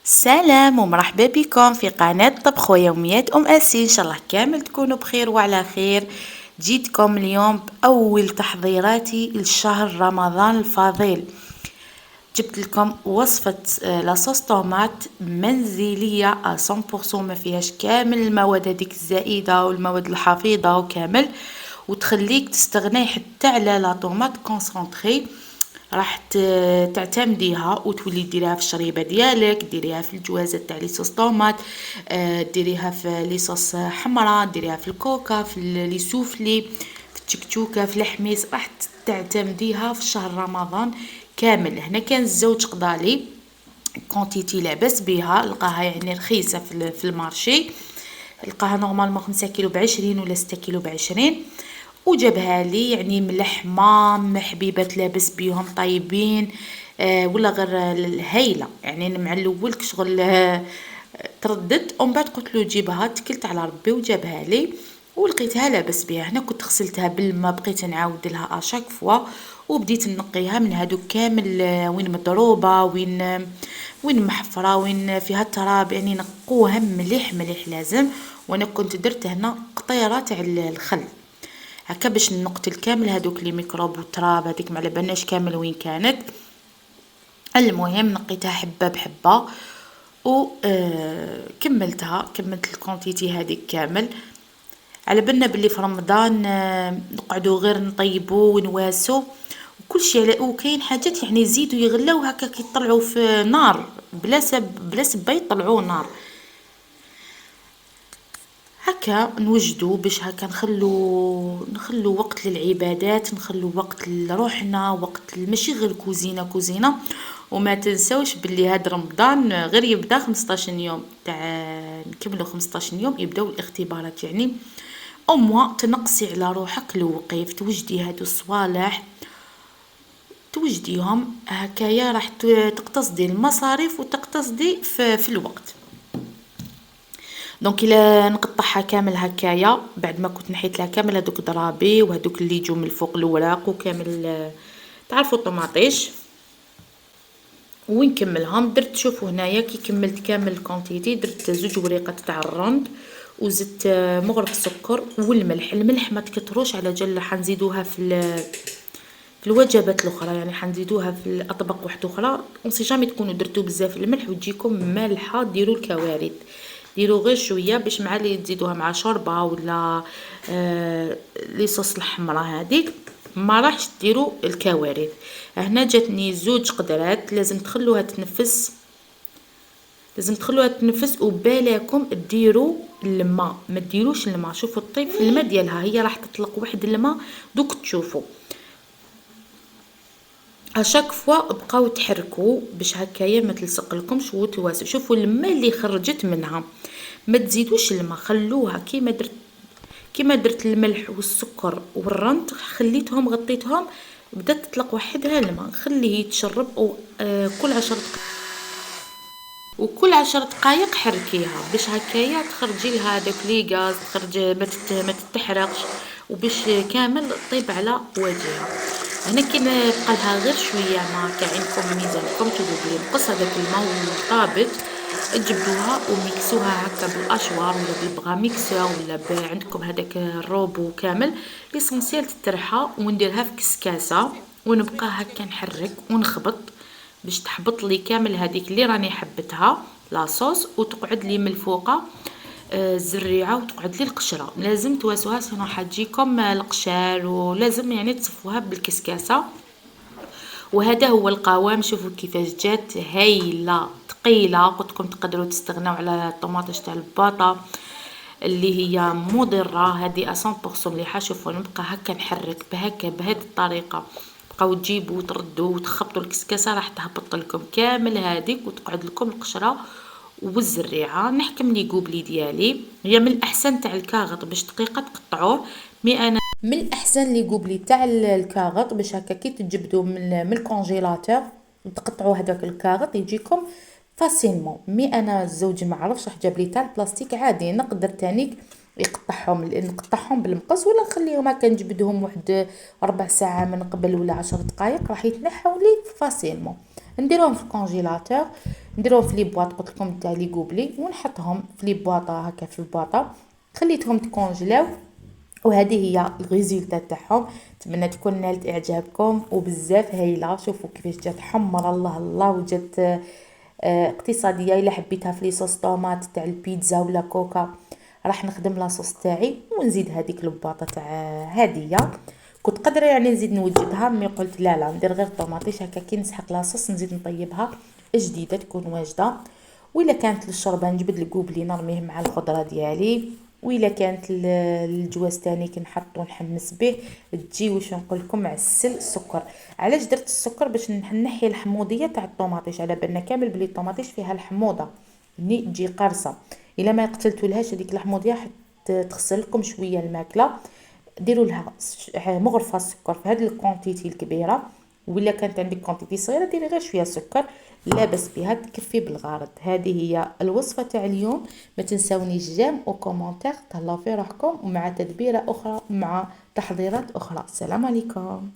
سلام ومرحبا بكم في قناة طبخ ويوميات أسي. إن شاء الله كامل تكونوا بخير وعلى خير. جيتكم اليوم بأول تحضيراتي لشهر رمضان الفضيل. جبت لكم وصفة لاصوص طوماط منزلية 100%، ما فيهاش كامل المواد هذيك الزائدة والمواد الحافظة وكامل، وتخليك تستغني حتى على لا طوماط كونسونطري. راح تعتمديها وتولي ديريها في الشريبه ديالك، ديريها في الجوازات تاع لي صوص طوماط، ديريها في لي صوص حمراء، ديريها في الكوكا، في لي سوفلي، في التكتوكه، في الحميص. راح تعتمديها في شهر رمضان كامل. هنا كان الزوج قضالي كونتيتي لاباس بها، لقاها يعني رخيصه في المارشي، لقاها نورمالمون 5 كيلو ب20 ولا 6 كيلو ب20، وجابها لي يعني من لحمه حبيبات لاباس بيهم طيبين. ولا غير هايله يعني. مع الاول شغل ترددت، ومن بعد قلت له جيبها، تكلت على ربي وجابها لي ولقيتها لاباس بها. هنا كنت غسلتها بالماء، بقيت نعاود لها اشاك فوا، وبديت نقيها من هادو كامل وين مضروبه، وين محفره، وين فيها التراب، يعني نقوها مليح مليح لازم. وانا كنت درت هنا قطيره تاع الخل هكا باش نقتل كامل هادوك لي ميكروب والتراب هذيك، ما على بالناش كامل وين كانت. المهم نقيتها حبه بحبه و كملت الكونتيتي هذيك كامل. على بالنا بلي في رمضان نقعدوا غير نطيبوا ونواسوا وكل شيء، وكاين حاجات يعني يزيدوا يغلاو هكا كيطلعوا في نار بلا سبه يطلعوا نار. هكا نوجدوا باش هكا نخلو وقت للعبادات، نخلو وقت لروحنا، وقت ماشي غير كوزينه. وما تنسوش باللي هاد رمضان غير يبدا 15 يوم تاع نكملوا 15 يوم يبداو الاختبارات، يعني او موا تنقصي على روحك الوقيف، توجدي هادو الصوالح توجديهم هكايا، راح تقتصدي المصاريف وتقتصدي في الوقت. دونك الا نقطعها كامل هكايا بعد ما كنت نحيت لها كامل هذوك ضرابي وهذوك اللي يجوا من الفوق الوراق وكامل، تعرفوا الطماطيش، ونكملهم. درت شوفوا هنايا كي كملت كامل الكونتيتي درت 2 وريقات تاع الرند، وزدت مغرف السكر والملح. الملح ما تكتروش على جال حنزيدوها في الوجبات الاخرى، يعني حنزيدوها في الاطباق واحده اخرى. اونسي جامي تكونوا درتو بزاف الملح وتجيكم مالحه، ديروا الكوارث، ديروا غير شويه باش مع اللي تزيدوها مع شوربه ولا لي صوص الحمراء هذيك ما راحش ديروا الكوارث. هنا جاتني 2 قدرات، لازم تخلوها تنفس وبالاكم ديروا الماء، ما ديروش الماء. شوفوا الطيب في الماء ديالها، هي راح تطلق واحد الماء دوك تشوفوا. اشاك فوا بقاو تحركوا باش هكايا ما تلصق لكمش وتواسوا. شوفوا الماء اللي خرجت منها، ما تزيدوش الماء، خلوها كيما درت الملح والسكر والرند، خليتهم غطيتهم بدات تطلق وحدها الماء، خليه يتشرب. وكل 10 دقائق حركيها باش هكايا تخرجي لها داك لي غاز، تخرج ما تتحرقش، وباش كامل طيب على وجهها. هنا كي بقى لها غير شويه ما كاينكم ميزانكم تجيبوا بلي نقص هذاك الماء والطابت، تجبدوها وميكسوها هكا بالاشوار ولا بالبغا ميكسور ولا عندكم هذاك الروبو كامل. ليسونسيال تترحى ونديرها في كسكاسه ونبقى هكا نحرك ونخبط باش تحبط لي كامل هذيك اللي راني حبتها لاصوص، وتقعد لي من الفوقه الزريعه وتقعد لي القشره. لازم تواسوها سينو حتجيكم القشار، ولازم يعني تصفوها بالكسكاسه. وهذا هو القوام. شوفوا كيفاش جات هايله ثقيله. قلت لكم تقدروا تستغناو على الطوماطيش تاع الباطا اللي هي مضره، هذه 100% مليحه. شوفوا نبقى هكا نحرك بهذه الطريقه، بقاو تجيبوا وتردوا وتخبطوا الكسكاسه راح تهبط لكم كامل هذيك وتقعد لكم القشره والزريعه. نحكم لي قوبلي ديالي، هي من الاحسن تاع الكاغط باش دقيقه تقطعوه. انا من الاحسن لي قوبلي تاع الكاغط باش هكا كي تجبدوا من الكونجيلاتور وتقطعوا هذاك الكاغط يجيكم فاسيلمون. انا الزوج ما عرفش، راح جاب لي تاع البلاستيك عادي، نقدر تانيك نقطعهم بالمقص ولا نخليهم هكا نجبدهم واحد ربع ساعه من قبل ولا 10 دقائق راح يتنحوا لي فاسيلمون. نديروهم في الكونجيلاتور، نديروهم في لي بواط قلت لكم تاع لي غوبلي، ونحطهم في لي بواطه هكا في البواطه، خليتهم تكونجلاو. وهذه هي الريزولتا تاعهم. نتمنى تكون نالت اعجابكم وبزاف هايله. شوفوا كيفاش جات حمر، الله الله، وجات اقتصاديه. الا حبيتها في لي صوص طوماط تاع البيتزا ولا كوكا، راح نخدم لاصوص تاعي ونزيد هذيك الباطه تاع هديه. كنت قادره يعني نزيد نوجدها، مي قلت لا لا، ندير غير طوماطيش هكا كي نسحق لاصوص نزيد نطيبها جديده تكون واجده. وإلا كانت للشوربه نجبد الكوبلي نرميه مع الخضره ديالي، وإلا كانت الجواز تاني كنحطو نحمس به. تجي واش نقول لكم، عسل السكر. علاش درت السكر؟ باش نحي الحموضيه تاع الطوماطيش، على بالنا كامل بلي الطوماطيش فيها الحموضه ني تجي قارصه. الا ما قتلتولهاش هذيك الحموضيه تغسل لكم شويه الماكله. ديروا لها مغرفه سكر في هذه الكونتيتي الكبيره، ولا كانت عندك كونتيتي صغيره ديري غير شويه سكر، لا بس بها تكفي بالغرض. هذه هي الوصفه تاع اليوم. ما تنسونيش جيم او كومونتير، تهلاو في روحكم، ومع تدبيره اخرى مع تحضيرات اخرى. السلام عليكم.